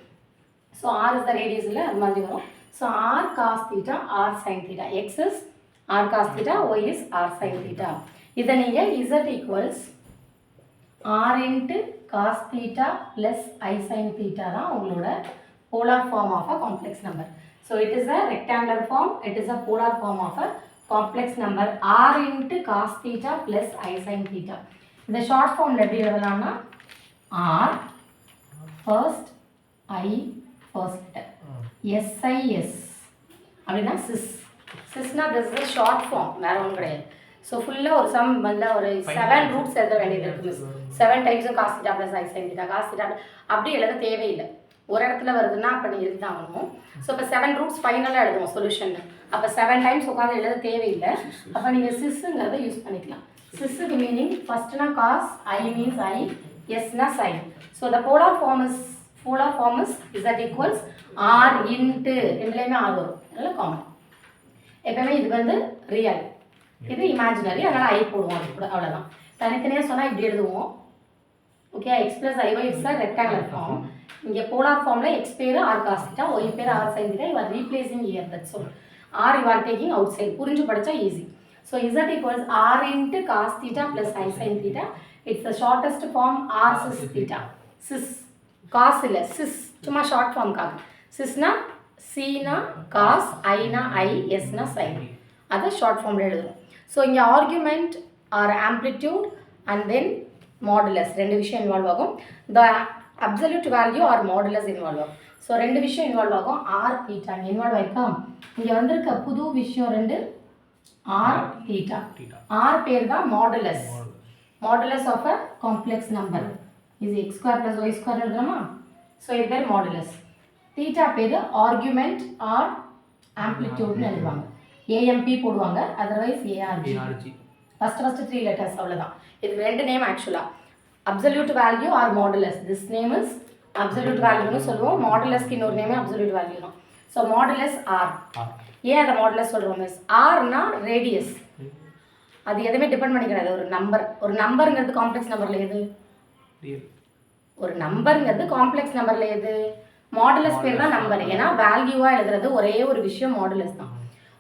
So r is the radius இல்லை, அது மாதிரி வரும். So r cos theta, r sin theta, x is r cos theta, y is r sin theta. இதை நீங்கள் z equals r into cos theta plus I sin theta தான் உங்களோட polar form of a complex number. So it is a rectangular form, it is a polar form of a complex number, r into cos theta plus I sin theta. இந்த ஷார்ட் ஃபார்மில் எப்படி எழுதலாம்னா, r first I first SIS அப்படின்னா சிஸ்னா திஸ் இஸ் ஷார்ட் ஃபார்ம், வேறு ஒன்றும் கிடையாது. ஸோ ஃபுல்லாக ஒரு சம் வந்து ஒரு 7 ரூட்ஸ் எழுத வேண்டியது இருக்குது miss. 7 டைம்ஸும் cos theta plus i sine theta, cos theta அப்படி எழுத தேவையில்லை. ஒரு இடத்துல வருதுன்னா அப்போ நீங்கள் எழுதி தான் ஆகணும். ஸோ இப்போ 7 ரூட்ஸ் ஃபைனலாக எழுதுவோம் சொல்யூஷன். அப்போ 7 டைம்ஸ் உட்காந்து எழுத தேவையில்லை. அப்போ நீங்கள் சிஸ்ஸுங்கிறத யூஸ் பண்ணிக்கலாம். சிஸ்ஸுக்கு மீனிங் ஃபஸ்ட்டுனா காஸ், ஐ மீன்ஸ் ஐ, எஸ்னா sine. So the polar form is z equals r into ரெண்டுலேயுமே r வரும், அதனால காமன். எப்பவுமே இது வந்து ரியல், இது இமேஜினரி, அதனால் ஐ போடுவோம், அது கூட அவ்வளோதான். தனித்தனியாக சொன்னால் இப்படி எழுதுவோம். Okay, x plus i y it's a rectangular form. இங்கே போலார் ஃபார்மில் எக்ஸ் பேர் ஆர் காஸ் தீட்டா, ஒய் பேர் r sine theta, you are replacing இயர், that's all. Or you are taking outside, புரிஞ்சு படித்தா easy. So z equals r into cos theta plus i sine theta. It's the shortest form or cis theta. Cis cos இல்லை, சிஸ் சும்மா ஷார்ட் ஃபார்முக்காக. சிஸ்னா சீனா காஸ், ஐனா ஐ, எஸ்னா சைன், அதை ஷார்ட் ஃபார்மில் எழுதுவோம். ஸோ இங்கே argument or amplitude and then modulus ரெண்டு விஷயம் இன்வால்வ் ஆகும். The absolute value or modulus involve ஆகும். ஸோ ரெண்டு விஷயம் இன்வால்வ் ஆகும். ஆர் தீட்டா இங்கே இன்வால்வ் ஆயிருக்கா, இங்கே வந்திருக்க புது விஷயம் ரெண்டு ஆர் தீட்டா. ஆர் பேர் தான் modulus, modulus of a complex number. இது x square plus y square எழுதுறோமா, ஸோ இது பேர் மாடுலஸ். தீட்டா பேர் ஆர்குமெண்ட் ஆர் ஆம்ப்ளிடியூட்னு எழுதுவாங்க, ஏஎம்பி போடுவாங்க, அதர்வைஸ் ஏஆர்ஜி. ஃபஸ்ட்டு 3 letters அவ்வளோதான். இது ரெண்டு நேம் ஆக்சுவலாக. Absolute value or modulus, this name is absolute வேல்யூன்னு சொல்லுவோம். மாடுலஸ்க்கு இன்னொரு நேமே அப்சல்யூட் வேல்யூ தான். So modulus r. ஏன் அதை மாடுலஸ் சொல்கிறோம் மிஸ்? ஆர்னா ரேடியஸ், அது எதுவுமே டிபெண்ட் பண்ணிக்கிறது. ஒரு நம்பர், ஒரு நம்பருங்கிறது காம்ப்ளெக்ஸ் நம்பரில் எது? ஒரு நம்பருங்கிறது காம்ப்ளெக்ஸ் நம்பரில் எது? மாடுலஸ் பேர் தான் நம்பர். ஏன்னா வேல்யூவாக எழுதுறது ஒரே ஒரு விஷயம் மாடுலஸ் தான்.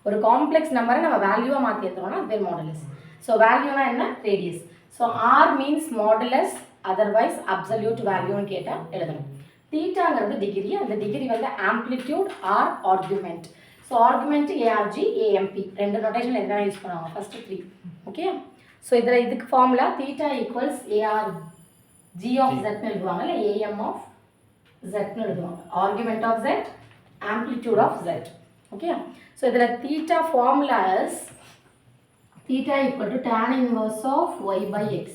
ஒரு காம்ப்ளெக்ஸ் நம்பரை நம்ம வேல்யூவாக மாற்றி எடுத்துறோம்னா அது பேர் மாடுலஸ். ஸோ வேல்யூனா என்ன? Radius. So r means modulus, otherwise absolute வேல்யூன்னு கேட்டால் எழுதணும். தீட்டாங்கிறது டிகிரி, அந்த டிகிரி வந்து amplitude or argument. So argument A R G, A M P ரெண்டு நோட்டேஷன் எதுனா யூஸ் பண்ணுவாங்க, ஃபஸ்ட்டு 3. ஓகே, ஸோ இதில் இதுக்கு formula theta equals A R G of ஜெட்னு எழுதுவாங்க, இல்லை ஏஎம் ஆஃப் ஜெட்னு எழுதுவாங்க. Argument of z, amplitude of z. Okay, so இதில் theta formula is theta equal to tan inverse of y by x.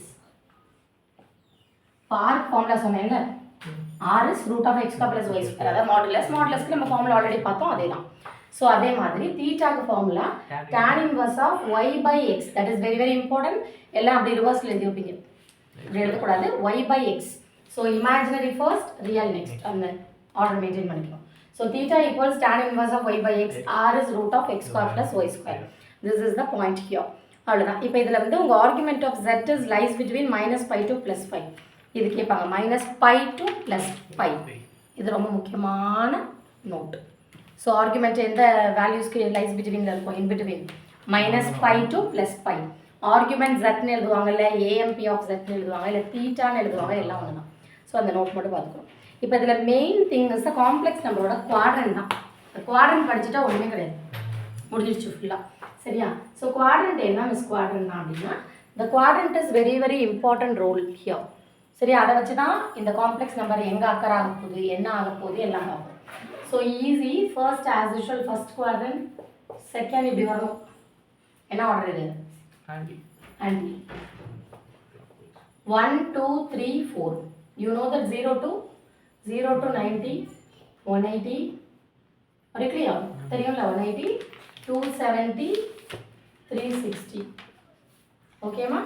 Park formula சொன்னேன்ல, r is root of x square plus y square, அதாவது மாடுலஸ். மாடுலஸ்க்கு நம்ம ஃபார்முலா ஆல்ரெடி பார்த்தோம், அதே தான். ஸோ அதே மாதிரி தீட்டாக்கு formula tan inverse of y by x. That is very very important. எல்லாம் அப்படி ரிவர்ஸில் எழுதி வைப்பீங்க, இப்படி எழுதக்கூடாது. y by x. So imaginary first, real next, அந்த ஆர்டர் மெயின்டைன் பண்ணிக்கணும். So theta equals tan inverse of y by x. r is root of x square plus y square. This is the point here. அவ்வளோதான். இப்போ இதில் வந்து உங்கள் argument of z is lies between -π to +π. இது கேட்பாங்க -π to +π. இது ரொம்ப முக்கியமான நோட். ஸோ ஆர்குமெண்ட் எந்த வேல்யூஸ்க்கு லைஸ் பிட்வீனில் இருக்கும்? In between -π to +π. ஆர்குமெண்ட் ஜட்னு எழுதுவாங்கல்ல, ஏஎம்பி ஆஃப் ஜட்னு எழுதுவாங்க, இல்லை தீட்டான்னு எழுதுவாங்க, எல்லாம் ஒன்று தான். ஸோ அந்த நோட் மட்டும் பார்த்துக்கணும். இப்போ இதில் main thing is the complex நம்பரோட குவாட்ரண்ட் தான். குவாட்ரண்ட் படிச்சுட்டா ஒன்றுமே கிடையாது, முடிஞ்சிருச்சு ஃபுல்லாக. சரியா? ஸோ குவாட்ரண்ட் என்ன மிஸ் குவாட்ரண்ட் தான் அப்படின்னா, இந்த quadrant is very very important role here. சரி, அதை வச்சு தான் இந்த காம்ப்ளெக்ஸ் நம்பர் எங்கே அக்கர் ஆக போகுது, என்ன ஆக போகுது, எல்லாம் ஆகும். So easy. First as usual first quadrant, second இப்படி வரணும். என்ன ஆர்டர் இது? Anti. 1 2 3 4. You know that 0 to 90 180. ஒரு கிளியர் தெரியும்ல? 180 270 360. ஓகேம்மா?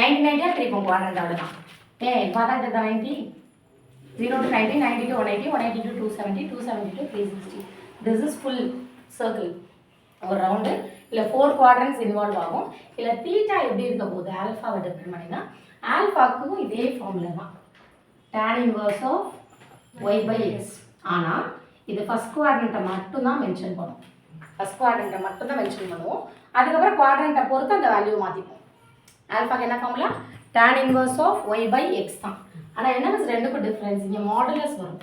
90 கிடைக்கும் குவாட்ரண்ட். அவ்வளோதான். பார்த்தா 90 0 to 90, 90 to 180, 180 to 270, 270 to 360. This is full circle. ஒரு ரவுண்டு இல்லை 4 குவாட்ரண்ட்ஸ் இன்வால்வ் ஆகும். இல்லை தீட்டா எப்படி இருக்க போகுது, ஆல்ஃபாவை டிபெண்ட் பண்ணினா ஆல்ஃபாவுக்கும் இதே ஃபார்முலா தான், tan inverse of y by x. ஆனால் இது ஃபஸ்ட் குவாட்ரண்ட்டை மட்டும்தான் மென்ஷன் பண்ணும். ஃபஸ்ட் குவாட்ரண்ட்டை மட்டும்தான் மென்ஷன் பண்ணுவோம். அதுக்கப்புறம் குவாட்ரண்ட்டை பொறுத்து அந்த வேல்யூ மாற்றிப்போம். ஆல்ஃபாக்கு என்ன formula? tan inverse of y by x தான். ஆனால் என்ன மிஸ் ரெண்டுக்கும் டிஃப்ரென்ஸ்? இங்கே மாடுலஸ் வரும்.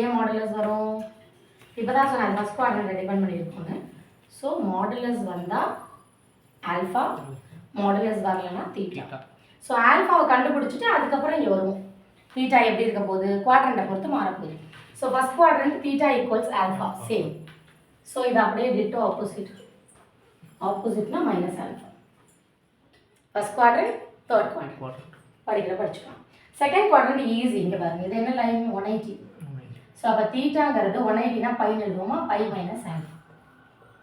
ஏன் மாடுலஸ் வரும்? இப்போ தான் சொன்னேன் ஃபஸ்ட் குவாட்ரண்ட்டை டிபெண்ட் பண்ணியிருக்கோன்னு. ஸோ மாடுலஸ் வந்தால் ஆல்ஃபா, மாடுலஸ் வரலன்னா தீட்டா. ஸோ ஆல்ஃபாவை கண்டுபிடிச்சிட்டு அதுக்கப்புறம் இங்கே வருவோம். தீட்டா எப்படி இருக்க போகுது, குவாட்ரண்ட்டை பொறுத்து மாறப்போகுது. So first quadrant theta equals alpha, same. So இது அப்படியே டிட்டோ ஆப்போசிட். ஆப்போசிட்னா minus alpha. First quadrant, third quadrant படிச்சுக்கலாம். Second quadrant easy. இங்கே பாருங்க, இது என்ன லைன்? 180. ஸோ அப்போ தீட்டாங்கிறது 180னா பைன்னு எழுதுவோமா? Pi minus alpha.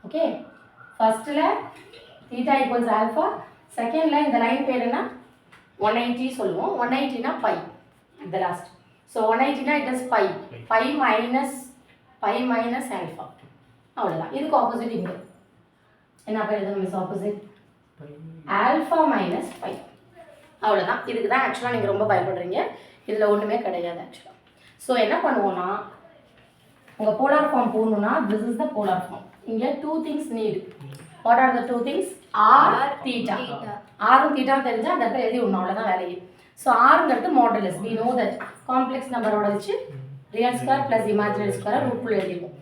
ஓகே, ஃபர்ஸ்ட்டில் தீட்டா ஈக்குவல்ஸ் ஆல்ஃபா, செகண்டில் இந்த லைன் பேர் என்ன? 180 சொல்லுவோம். 180னா pi at the last. So 180னா it is pi, pi minus alpha. அவ்வளோதான். இதுக்கு ஆப்போசிட் இங்கே என்ன பேர் எழுதணும் miss? Opposite alpha minus by. அவ்வளோதான். இதுக்கு தான் ஆக்சுவலாக நீங்கள் ரொம்ப பயப்படுறீங்க. இதில் ஒன்றுமே கிடையாது ஆக்சுவலாக. ஸோ என்ன பண்ணுவோன்னா, உங்கள் போலார் ஃபார்ம் போடணுன்னா this is the polar form. இங்கே 2 things need. What are the 2 things? R, theta. ஆரும் தீட்டாவும் தெரிஞ்சால் அந்த இடத்துல எழுதி விடணும், அவ்வளோதான் வேலையே. ஸோ ஆருங்கிறது modulus. We know that complex நம்பரோட வச்சு real square plus imaginary square ரூட்குள்ளே எழுதிடுவோம்.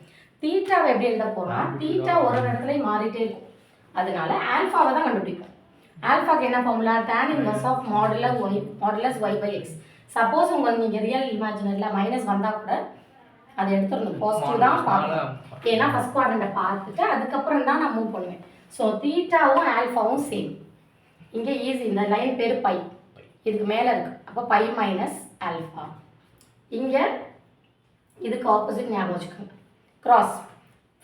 தீட்டாவை எப்படி எழுத போகிறோம்? தீட்டா ஒரு இடத்துலையும் மாறிட்டே இருக்கும். அதனால ஆல்ஃபாவை தான் கண்டுபிடிப்போம். ஆல்ஃபாக்கு என்ன formula? tan inverse of modulus y by x. Suppose உங்களுக்கு நீங்கள் ரியல் இமேஜினரியில் மைனஸ் வந்தால் கூட அதை எடுத்துடணும், பாசிட்டிவ் தான் பார்க்கணும். ஏன்னா ஃபஸ்ட் குவாட்ரண்ட்டை பார்த்துட்டு அதுக்கப்புறம் தான் நான் மூவ் பண்ணுவேன். ஸோ தீட்டாவும் ஆல்ஃபாவும் சேம். இங்கே ஈஸி. இந்த லைன் பேர் பை, இதுக்கு மேலே இருக்குது. அப்போ பை மைனஸ் ஆல்ஃபா. இங்கே இதுக்கு ஆப்போசிட் ஞாபகம் வச்சுக்கோங்க. கிராஸ்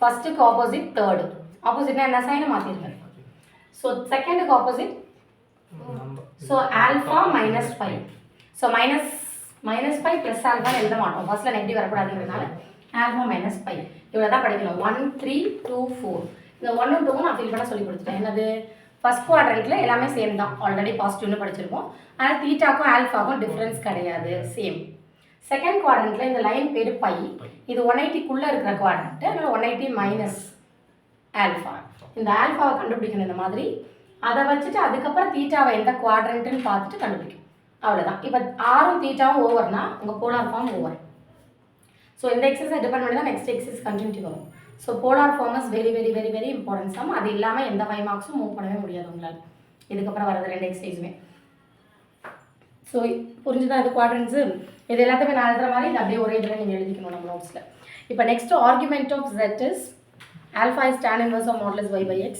ஃபஸ்ட்டுக்கு ஆப்போசிட், தேர்டு ஆப்போசிட்னா என்ன சைனை மாற்றிருக்கேன். ஸோ செகண்டுக்கு opposite, so alpha minus by. So minus pi plus alpha எழுத மாட்டோம், ஃபர்ஸ்ட்டில் நெகட்டிவ் வரக்கூடாதுங்கிறதுனால ஆல்ஃபா மைனஸ் பை. இவ்வளோ தான் படிக்கணும். 1 3 2 4. இந்த 1 2 நான் ஃபில் பண்ண சொல்லி கொடுத்துட்டேன். என்னது? ஃபஸ்ட் குவாட்ரண்ட்டில் எல்லாமே சேம் தான், ஆல்ரெடி பாசிட்டிவ்னு படிச்சிருக்கோம். ஆனால் தீட்டாக்கும் ஆல்ஃபாக்கும் டிஃப்ரென்ஸ் கிடையாது, சேம். செகண்ட் குவாட்ரண்ட்டில் இந்த லைன் பேர் பை, இது 180க்குள்ளே இருக்கிற குவாட்ரண்ட்டு, அதனால் 180 மைனஸ் ஆல்ஃபா. இந்த ஆல்ஃபாவை கண்டுபிடிக்கணும் இந்த மாதிரி. அதை வச்சுட்டு அதுக்கப்புறம் தீட்டாவை எந்த குவாட்ரண்ட்டுன்னு பார்த்துட்டு கண்டுபிடிக்கணும். அவ்வளோதான். இப்போ ஆரும் தீட்டாவும் ஓவர்னா உங்கள் போலார் ஃபார்ம் ஓவர். ஸோ இந்த எக்ஸசைஸை டிபெண்ட் பண்ணி தான் நெக்ஸ்ட் எக்ஸசைஸ் கண்டினியூட்டி வரும். So polar form is very very very very important sum. அது இல்லாமல் எந்த 5 மார்க்ஸும் மூவ் பண்ணவே முடியாது உங்களால். இதுக்கப்புறம் வரது 2 எக்ஸசைஸுமே. ஸோ புரிஞ்சுதான் இது குவாட்ரண்ட்ஸு. இது எல்லாத்தையுமே நான் எழுதுற மாதிரி இது அப்படியே ஒரே இதில் நீங்கள் எழுதிக்கணும் நம்ம நோட்ஸில். இப்போ next argument of z is alpha is tan inverse of modulus y by x.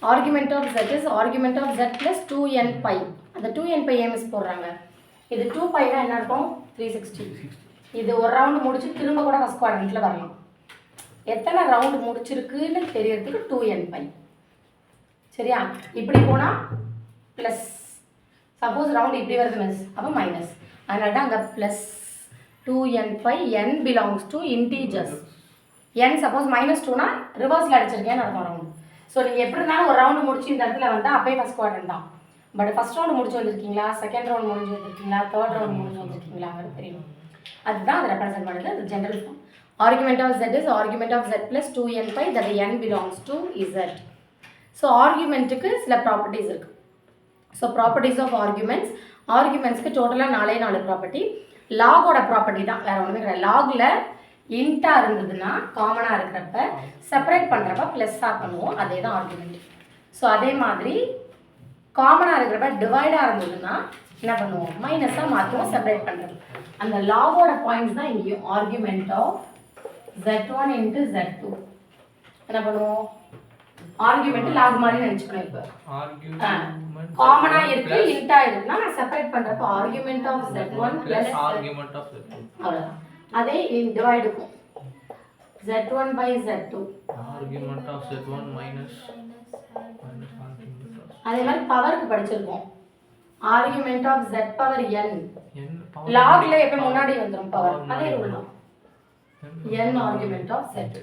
Argument of z is argument of z plus 2n pi. அந்த 2n pi மிஸ் போடுறாங்க. இது 2 pi என்ன இருக்கும்? 360. இது ஒரு ரவுண்ட் முடிச்சு திரும்ப கூட ஃபர்ஸ்ட் குவாட்ரண்ட்டில் வரலாம். எத்தனை ரவுண்டு முடிச்சிருக்குன்னு தெரியறதுக்கு 2n பை. சரியா? இப்படி போனால் ப்ளஸ், சப்போஸ் ரவுண்டு இப்படி வருது மிஸ், அப்போ மைனஸ். அதனால தான் அங்கே plus 2n pi. n belongs to integers. n suppose -2னா ரிவர்ஸில் அடிச்சிருக்கேன்னு அர்த்தம் ரவுண்டு. ஸோ நீங்கள் எப்படி இருந்தாலும் ஒரு ரவுண்டு முடிச்சு இந்த இடத்துல வந்தால் அப்போயே ஃபஸ்ட் குவாட்ரண்ட் தான். பட் ஃபஸ்ட் ரவுண்டு முடிச்சு வந்திருக்கீங்களா, செகண்ட் ரவுண்ட் முடிஞ்சு வந்திருக்கீங்களா, தேர்ட் ரவுண்ட் முடிஞ்சு வந்திருக்கீங்களாங்கிறது தெரியும். அதுதான் அது ரெப்ரசென்ட் பண்ணுது. அது general form. Argument of z is argument of z plus 2n pi that n belongs to z. So ஆர்குமெண்ட்டுக்கு சில ப்ராப்பர்ட்டிஸ் இருக்குது. ஸோ ப்ராப்பர்ட்டிஸ் ஆஃப் ஆர்குமெண்ட்ஸ், ஆர்குமெண்ட்ஸ்க்கு டோட்டலாக 4 ப்ராப்பர்ட்டி. லாகோட ப்ராப்பர்ட்டி தான், வேறு ஒன்றுமே கிடையாது. லாகில் இன்ட்டாக இருந்ததுன்னா காமனாக இருக்கிறப்ப செப்பரேட் பண்ணுறப்ப ப்ளஸ்ஸாக பண்ணுவோம், அதே தான் ஆர்குமெண்ட். ஸோ அதே மாதிரி காமனாக இருக்கிறப்ப டிவைடாக இருந்ததுன்னா என்ன பண்ணுவோம், மைனஸாக மாற்றுவோம் செப்பரேட் பண்ணுறது. அந்த லாகோட பாயிண்ட்ஸ் தான் இங்கேயும். Argument of z1 into z2 என்ன பண்ணுவோம், ஆர்குமெண்ட் லாக் மாதிரி நினச்சிக்கணும். இப்போ காமனா இருக்கு இன்டா இருக்குன்னா நான் செப்பரேட் பண்றப்ப argument of z1 plus argument of z2 அவ்வளவுதான். அதே டிவைட் இருக்கும் z1 by z2 argument of z1 minus அதே மாதிரி பவருக்கு படிச்சிருக்கோம். Argument of z power n லாக்ல எப்ப முன்னாடி வந்துரும் பவர், அதே ரூல் தான். n argument of z.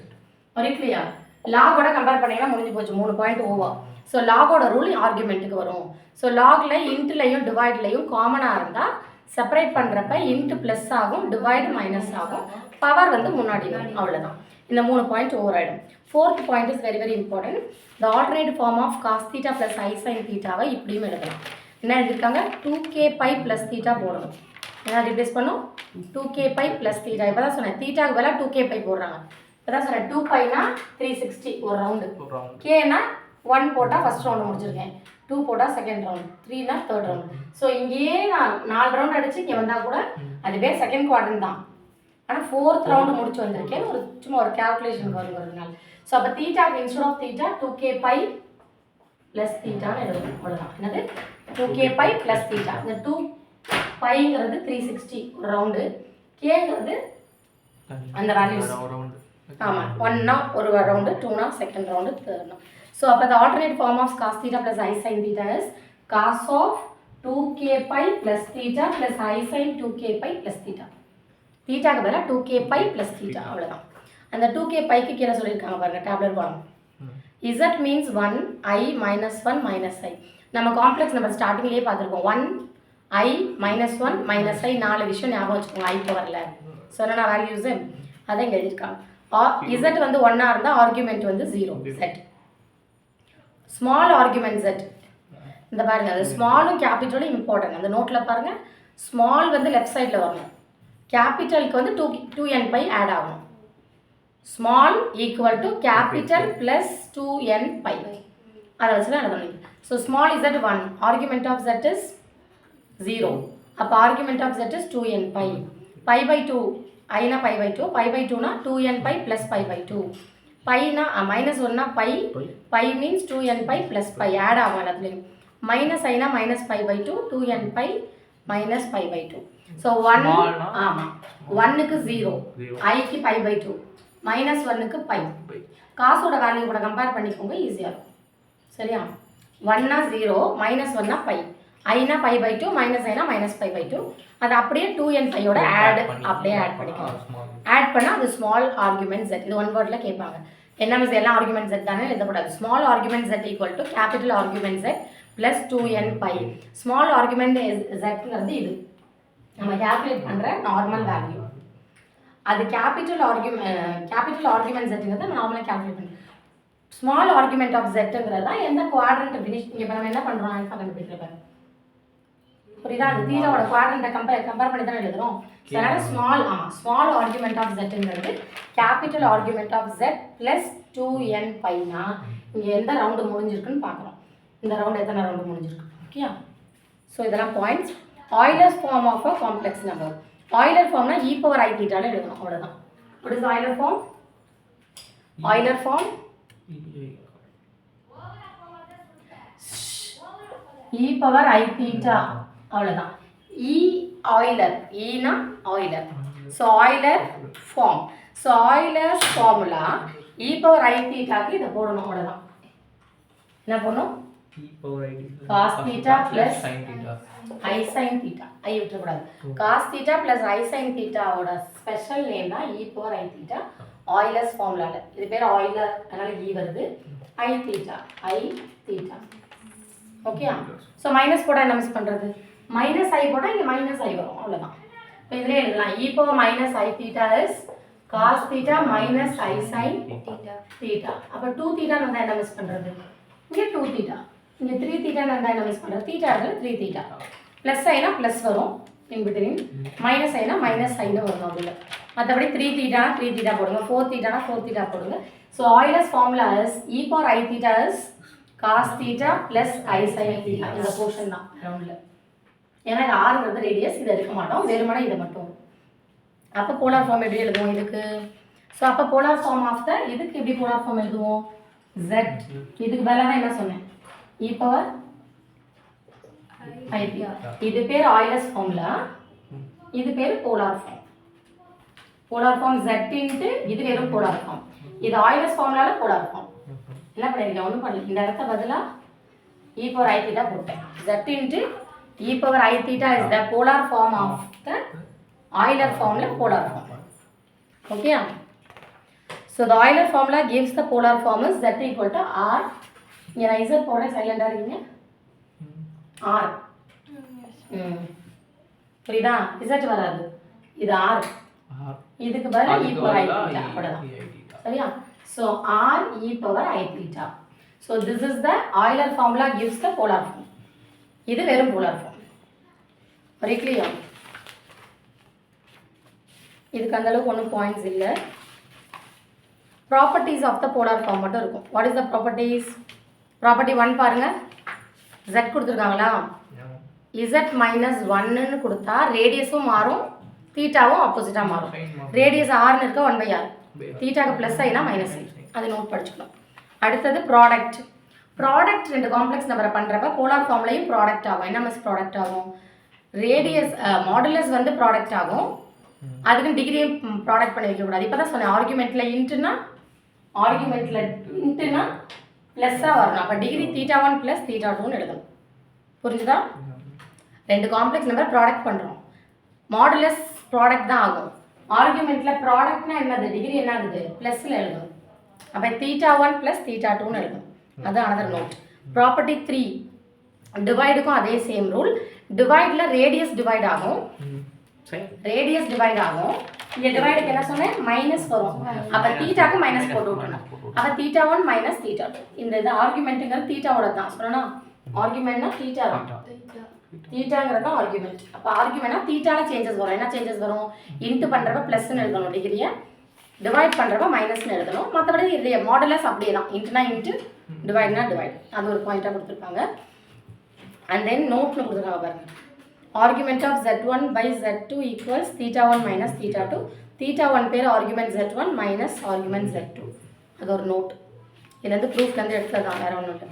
ஒரு கிளியர் லாகோட கம்பேர் பண்ணீங்கன்னா முடிஞ்சு போச்சு, 3 பாயிண்ட் ஓவர். ஸோ லாகோட ரூல் ஆர்குமெண்ட்டுக்கு வரும். ஸோ லாக்ல இன்ட்லையும் டிவைட்லையும் காமனாக இருந்தால் செப்பரேட் பண்ணுறப்ப இன்ட்டு ப்ளஸ் ஆகும், டிவைடு மைனஸ் ஆகும், பவர் வந்து முன்னாடி வரும். அவ்வளோதான். இந்த 3 பாயிண்ட் ஓவர் ஆகிடும். 4th point is very very important. The alternate form of cos theta plus i sine தீட்டாவை இப்படியும் எழுதலாம். என்ன எழுதியிருக்காங்க, 2k பை ப்ளஸ் தீட்டா போடணும். என்ன ரிப்ளேஸ் பண்ணும், 2k பை ப்ளஸ் தீட்டா. இப்போ தான் சொன்னேன் தீட்டாக்கு பதிலாக 2k பை போடுறாங்க. இப்போ தான் சொன்னேன் 2 பைனா 360 ஒரு ரவுண்டு, கேனா 1 போட்டால் ஃபஸ்ட் ரவுண்டு முடிச்சிருக்கேன், 2 போட்டால் செகண்ட் ரவுண்ட், 3னா தேர்ட் ரவுண்ட். ஸோ இங்கேயே நான் 4 ரவுண்ட் அடிச்சு இங்கே வந்தால் கூட அதுவே செகண்ட் குவார்டர் தான். ஆனால் 4th ரவுண்டு முடிச்சு வந்திருக்கேன். ஒரு சும்மா ஒரு கேல்குலேஷன் வருங்கிறதுனால. ஸோ அப்போ தீட்டாக்கு instead of theta 2k pi plus தீட்டான்னு எழுதணும். அவ்வளோதான். என்னது 2k பை ப்ளஸ் தீட்டா. இந்த 2 பைங்கிறது 360 ஒரு ரவுண்டு, கேங்கிறது அந்த வேல்யூஸ். ஆமாம், 1னா ஒரு ரவுண்டு, 2னா செகண்ட் ரவுண்டு, தேர்ட்னா. ஸோ அப்போ the alternate form of cos theta plus I sin theta is cos of 2k pi plus theta plus I sin 2k pi plus theta. தீட்டாக்கு பதிலாக 2k pi plus theta அவ்வளோதான். அந்த 2k பைக்கு கீழே சொல்லியிருக்காங்க பாருங்கள், டேப்லெட் காலம். z means 1 I minus 1 minus I. நம்ம காம்ப்ளெக்ஸ் நம்பர் ஸ்டார்டிங்லேயே பார்த்துருக்கோம். 1 I minus 1 minus I 4 விஷயம் ஞாபகம் வச்சுக்கோங்க. I பவரில் சொன்ன வேல்யூஸு அதை இங்கே எழுதியிருக்காங்க. z வந்து 1ஆக இருந்தால் ஆர்குமெண்ட் வந்து 0 z. ஸ்மால் ஆர்குமெண்ட் z இந்த பாருங்கள், அது ஸ்மாலும் கேபிட்டலும் இம்பார்ட்டன்ட். அந்த நோட்டில் பாருங்கள், ஸ்மால் வந்து லெஃப்ட் சைடில் வரணும், கேபிட்டலுக்கு வந்து 2n பை ஆட் ஆகணும். Small equal to capital plus 2n pi, அதை வச்சு தான் எழுதணும். So small z 1, argument of z is 0. அப்போ argument of z is 2n pi. Pi pi 2 ஐனா பை பை 2, பை பை 2னா 2n pi plus pi pi 2. பைனா மைனஸ் 1னா pi, pi means 2n pi plus pi add ஆகும் எல்லாத்துலேயும். மைனஸ் ஐனா minus pi pi 2, 2n by minus pi pi 2. So 1 ஆமாம், 1க்கு 0, ஐக்கு பை பை 2, மைனஸ் 1க்கு பை. காசோட வேல்யூ கூட கம்பேர் பண்ணிக்கோங்க, ஈஸியாக இருக்கும். சரியா? 1னா 0, மைனஸ் 1னா பை, ஐனா பை பை 2, மைனஸ் ஐனா மைனஸ் பை பை 2. அது அப்படியே 2n பையோட ஆட் அப்படியே ஆட் பண்ணிக்கலாம். ஆட் பண்ணால் அது ஸ்மால் ஆர்குமெண்ட் z. இது 1 வேர்டில் கேட்பாங்க. என்ன மிஸ் எல்லாம் ஆர்குமெண்ட் z தானே எழுதக்கூடாது. Small argument z equal to capital argument z plus 2n pi. Small argument zங்கிறது இது நம்ம கேல்குலேட் பண்ணுற நார்மல் வேல்யூ. அது கேபிட்டல் ஆர்குமெண்ட் zங்கிறத நார்மலாக கேல்குலேட் பண்ணுறோம். ஸ்மால் ஆர்குமெண்ட் ஆஃப் zங்கிறது தான் எந்த குவாட்ரண்ட் ஃபினிஷ். இங்கே இப்போ நம்ம என்ன பண்ணுறோம், ஆல்ஃபா கண்டுபிடிக்கிறப்ப புரியுதா? அந்த தீட்டாவோட குவாட்ரண்ட்டை கம்பேர் பண்ணி தான் எழுதுறோம். அதனால ஸ்மால் ஆர்குமெண்ட் ஆஃப் zங்கிறது capital argument of z plus 2n பைனா இங்கே எந்த ரவுண்டு முடிஞ்சிருக்குன்னு பார்க்குறோம். இந்த ரவுண்டு எத்தனை ரவுண்டு முடிஞ்சிருக்கு. ஓகே, ஸோ இதெல்லாம் points. Euler's form of a complex number. Euler ஃபார்ம்னா e பவர் I தீட்டால எழுதணும், அவ்வளோதான். What is Euler form? Euler form e power I theta, அவ்வளோதான். E ஆய்லர், ஈனா Euler. So Euler form. So Euler's formula e power I தீட்டாக்கு இதை போடணும் அவ்வளோதான். என்ன போடணும்? e power i cos theta plus sin theta. I sin theta. I விட்டுறக்கூடாது. cos theta plus I sin theta ஓட ஸ்பெஷல் நேம் தான் e power I theta. Euler's ஃபார்முலால இது பேர் ஆயிலர், அதனால e வருது. I theta. ஓகேயா? ஸோ மைனஸ் போட்டால் என்ன மிஸ் பண்ணுறது? மைனஸ் ஐ போட்டால் இங்கே மைனஸ் ஐ வரும், அவ்வளோதான். இப்போ இதிலே எழுதலாம் e power minus I theta is cos theta minus I sin theta. அப்போ 2 theta வந்தால் என்ன மிஸ் பண்ணுறது? இங்கே 2 theta. இங்கே 3 theta வந்தால் என்ன மிஸ் பண்ணுறது? theta இருக்குது 3 theta. ப்ளஸ் ஐனா ப்ளஸ் வரும் இன் பிட்வீன், மைனஸ் ஐனா மைனஸ் ஐன்னு வரும் அப்படில. மற்றபடி 3 theta 3 theta போடுங்க, 4 theta 4 theta போடுங்க. So Euler's formula is e power I theta is cos theta plus I sin theta. இந்த போர்ஷன் தான் ரவுண்டில். ஏன்னா இது ஆறுங்கிறது ரேடியஸ், இதை எடுக்க மாட்டோம், வெறுமனே இதை மட்டும். அப்போ போலார் ஃபார்ம் எப்படி எழுதுவோம் இதுக்கு? ஸோ அப்போ போலார் ஃபார்ம் ஆஃப் த இதுக்கு எப்படி போலார் ஃபார்ம் எழுதுவோம்? Z. இதுக்கு பதிலாக தான் என்ன சொன்னேன்? e power I theta. இது பேர் ஆயிலர்ஸ் ஃபார்முலா, இது பேர் polar form. Polar form Z into இது வெறும் போலார் ஃபார்ம். இது ஆயிலர்ஸ் ஃபார்முலால போலார் ஃபார்ம். என்ன பண்ணிருக்கேன்? ஒன்றும் பண்ணல. இந்த இடத்த பதிலாக e பவர் I theta போட்டேன். Z into e power I theta is the polar form of the Euler formula polar form. Okay? So the Euler formula gives the polar form is Z equal to R. இங்கே நான் Z போடுறேன், சைலண்டாக இருக்கீங்க. R. புரியுதா? Z வராது, இது R. இதுக்கு பதிலாக e பவர் I theta அப்படிதான். சரியா? So R e power I theta. So this is the Euler formula gives the polar form. இது வெறும் polar form. Very clear? இதுக்கு அந்த அளவுக்கு ஒன்றும் பாயிண்ட்ஸ் இல்லை. Properties of the polar form மட்டும் இருக்கும். What is the properties? Property 1 பாருங்க, Z கொடுத்துருக்காங்களா? Z மைனஸ் 1ன்னு கொடுத்தா ரேடியஸும் மாறும், தீட்டாவும் ஆப்போசிட்டாக மாறும். ரேடியஸ் ஆர்னு இருக்க 1/r, தீட்டாக்கு ப்ளஸ் ஐனா மைனஸ் ஐ, அது நோட் படிச்சுக்கணும். அடுத்தது ப்ராடக்ட். ப்ராடக்ட் ரெண்டு காம்ப்ளெக்ஸ் நம்பரை பண்ணுறப்ப போலார் ஃபார்ம்லையும் ப்ராடக்ட் ஆகும். என்ன மிஸ் ப்ராடக்ட் ஆகும்? ரேடியஸ் மாடுலஸ் வந்து ப்ராடக்ட் ஆகும், அதுக்கு டிகிரியை ப்ராடக்ட் பண்ணி வைக்கக்கூடாது. இப்போ தான் சொன்னேன், ஆர்குமெண்ட்டில் இன்ட்டுனா ப்ளஸ்ஸாக வரணும். அப்போ டிகிரி θ1 + θ2ன்னு எழுதணும். புரிஞ்சுதா? ரெண்டு காம்ப்ளெக்ஸ் நம்பர் ப்ராடக்ட் பண்ணுறோம், மாடுலஸ் ப்ராடக்ட் தான் ஆகும். ஆர்குமெண்ட்டில் ப்ராடக்ட்னா என்னது? டிகிரி என்ன ஆகுது? ப்ளஸில் எழுதணும். அப்போ θ1 + θ2ன்னு எழுதணும். அது அனதர் நோட். ப்ராப்பர்ட்டி 3, டிவைடுக்கும் அதே சேம் ரூல். டிவைடில் ரேடியஸ் டிவைட் ஆகும், ரேடியஸ் டிவைட் ஆகும். இங்கே டிவைடுக்கு என்ன சொன்னேன்? மைனஸ் வரும். அப்போ தீட்டாக்கு மைனஸ் போட்டு விட்டணும். அப்போ θ1 - θ2. இந்த இது ஆர்குமெண்ட்டுங்கிறது தீட்டாவோட தான் சொல்லணும். ஆர்குமெண்ட்னா தீட்டா தான், தீட்டாங்கிறது தான் ஆர்குமெண்ட். அப்போ ஆர்குமெண்ட்னா தீட்டால சேஞ்சஸ் வரும். என்ன சேஞ்சஸ் வரும்? இன்ட்டு பண்ணுறப்ப ப்ளஸ்ன்னு எழுதணும் டிகிரியை, டிவைட் பண்ணுறப்ப மைனஸ்ன்னு எழுதணும். மற்றபடி இது மாடலஸ் அப்படியே தான், இன்ட்டுனா இன்ட்டு, டிவைட்னா டிவைட். அது ஒரு பாயிண்ட்டாக கொடுத்துருப்பாங்க. அண்ட் தென் நோட்டில் கொடுத்துருக்காங்க பாருங்க, argument of z1 by z2 equals θ1 minus θ2. θ1 பேர் argument z1 minus argument z2. அது ஒரு நோட். இதுலேருந்து ப்ரூஃப்லேருந்து எடுத்ததான், வேறு ஒன்றும் இல்லை.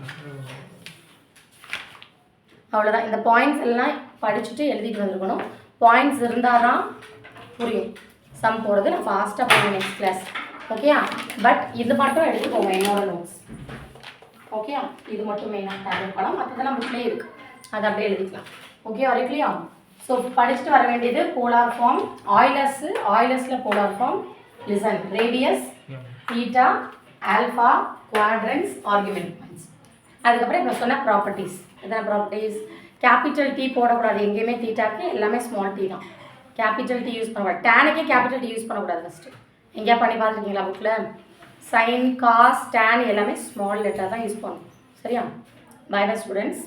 அவ்வளோதான். இந்த பாயிண்ட்ஸ் எல்லாம் படிச்சுட்டு எழுதிட்டு வந்துருக்கணும். பாயிண்ட்ஸ் இருந்தால் தான் புரியும். சம் போகிறது நான் ஃபாஸ்ட்டாக போவேன் நெக்ஸ்ட் கிளாஸ். ஓகேயா? பட் இது மட்டும் எடுத்துக்கோங்க என்னோட நோட்ஸ். ஓகேயா? இது மட்டும் மெயினாக டேப்லெட் படம், மற்றதெல்லாம் புக்லேயே இருக்குது, அதை அப்படியே எழுதிக்கலாம். ஓகே, வரைக்கலையா? ஸோ படிச்சுட்டு வர வேண்டியது போலார் ஃபார்ம், ஆயிலர்ஸில் polar form, listen, radius, theta, alpha, quadrants, argument points. அதுக்கப்புறம் இப்போ சொன்ன ப்ராப்பர்ட்டிஸ். எத்தனை ப்ராப்பர்ட்டிஸ்? கேபிட்டல் டி போடக்கூடாது எங்கேயுமே, தீட்டாக்கு எல்லாமே ஸ்மால் டி தான். கேபிட்டல் டி யூஸ் பண்ணக்கூடாது, டேனுக்கே கேபிட்டல் டி யூஸ் பண்ணக்கூடாது ஃபஸ்ட்டு. எங்கேயா பண்ணி பார்த்துருக்கீங்களா புக்கில்? சைன், காஸ், டேன் எல்லாமே ஸ்மால் லெட்டர் தான் யூஸ் பண்ணணும். சரியா? Bye bye students.